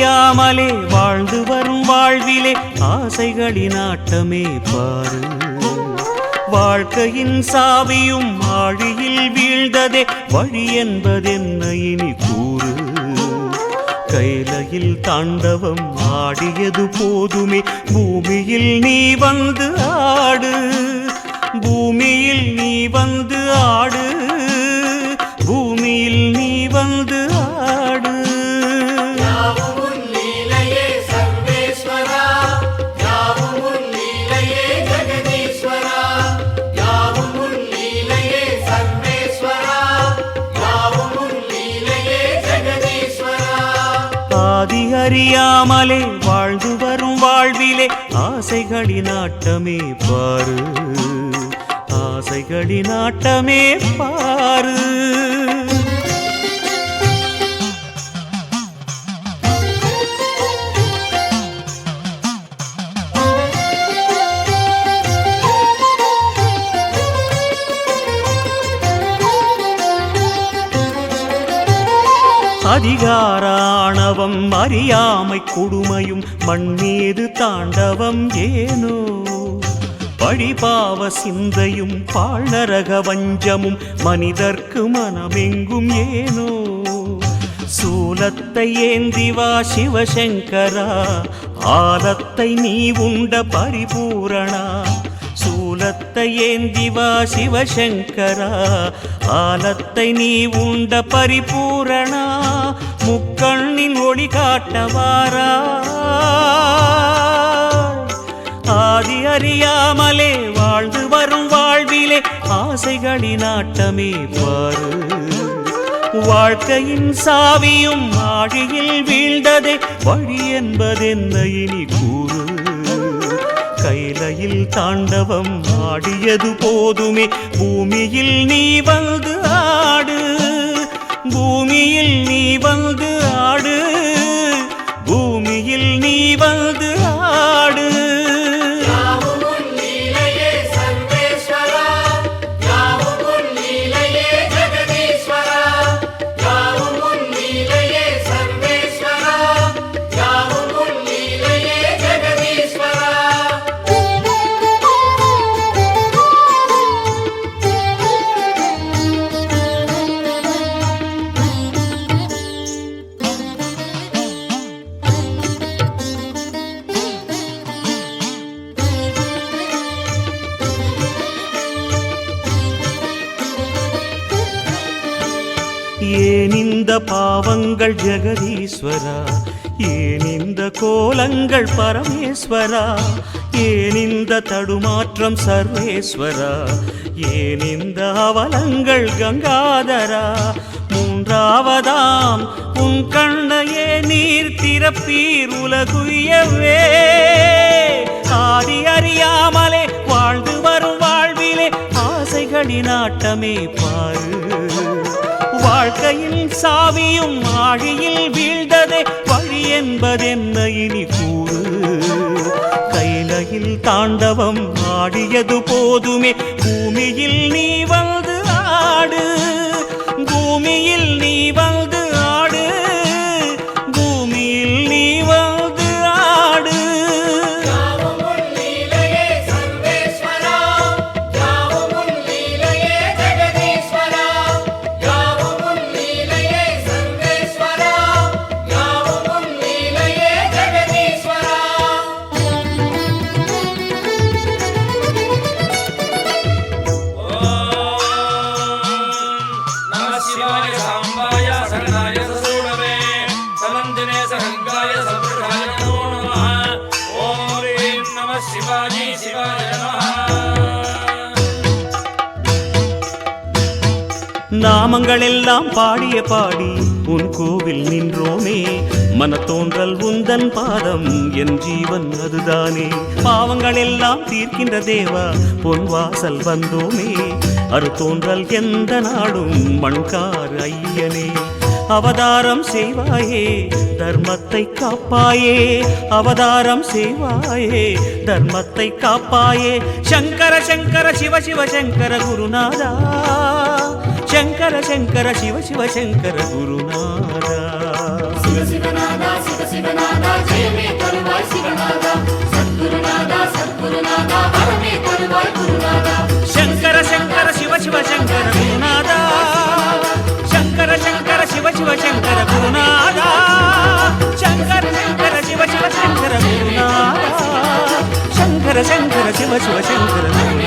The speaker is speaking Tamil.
அறியாமலே வாழ்ந்து வரும் வாழ்விலே ஆசைகளின் ஆட்டமே பாரு. வாழ்க்கையின் சாவியும் ஆழியில் வீழ்ந்ததே வழி என்பதென்ன இனி கூறு. கைலையில் தாண்டவம் ஆடியது போதுமே பூமியில் நீ வந்து ஆடு. பூமியில் நீ வந்து ஆடு. பூமியில் நீ வந்து ஆடு. ஆதி அறியாமலே வாழ்ந்து வரும் வாழ்விலே ஆசைகளின் ஆட்டமே பாரு. ஆசைகளின் ஆட்டமே பாரு. அதிகார ஆணவம் அறியாமை கொடுமையும் மண்மீது தாண்டவம் ஏனோ. பழிபாவ சிந்தையும் பாழ்நரக வஞ்சமும் மனிதர்க்கு மனமெங்கும் ஏனோ. சூலத்தை ஏந்திவா சிவசங்கரா ஆலத்தை நீ உண்ட பரிபூரணா. சூலத்தை ஏந்திவா சிவசங்கரா ஆலத்தை நீ உண்ட பரிபூரணா. முக்கண்ணின் ஒளி காட்டவாரா. ஆதி அறியாமலே வாழ்ந்து வரும் வாழ்விலே ஆசைகளின் ஆட்டமே பாரு. வாழ்க்கையின் சாவியும் ஆழியில் வீழ்ந்ததே வழி என்பதென்ன இனி கூறு. கைலையில் தாண்டவம் ஆடியது போதுமே பூமியில் நீ வந்து ஆடு. பூமியில் நீ வந்து ஆடு. பூமியில் நீ வந்து ஆடு. ஏன் இந்த பாவங்கள் ஜெகதீஸ்வரா. ஏன் இந்த கோலங்கள் பரமேஸ்வரா. ஏன் இந்த தடுமாற்றம் சர்வேஸ்வரா. ஏன் இந்த அவலங்கள் கங்காதரா. மூன்றாவதாம் உன் கண்ணையே நீர் திறப்பீர் உலகுயவே. ஆதி அறியாமலே வாழ்ந்து வரும் வாழ்விலே ஆசைகளின் ஆட்டமே பாரு. வாழ்க்கையின் சாவியும் ஆழியில் வீழ்ந்ததே வழி என்பதென்ன இனி கூறு. கைலையில் தாண்டவம் ஆடியது போதுமே பூமியில் நீ வந்து ஆடு. பூமியில் நீ வந்து ஆடு. பூமியில் நீ வந்து ஆடு. நாமங்கள் எல்லாம் பாடிய பாடி உன் கோவில் நின்றோமே. மன தோன்றல் உந்தன் பாதம் என் ஜீவன் அதுதானே. பாவங்கள் எல்லாம் தீர்க்கின்ற தேவா பொன் வாசல் வந்தோமே. அரு தோன்றல் எந்த நாடும் மண்கார் ஐயனே. அவதாரம் செய்வாயே தர்மத்தை காப்பாயே. அவதாரம் செய்வாயே தர்மத்தை காப்பாயே. சங்கர சங்கர சிவ சிவ சங்கர குருநாதா. சங்கர சங்கர சிவ சிவ சங்கர குருநாதா. சிவ சிவநாதா சிவ சிவ அபயமே தருவாய் சிவநாதா சத்குருநாதா சத்குருநாதா வரமே தருவாய் குருநாதா சங்கர சங்கர சிவ சிவ சங்கர குருநாதா சங்கர சங்கர சிவ சிவ சங்கர குருநாதா சங்கர சங்கர சிவ சிவ சங்கர குருநாதா சங்கர சங்கர சிவ சிவ சங்கர குருநாதா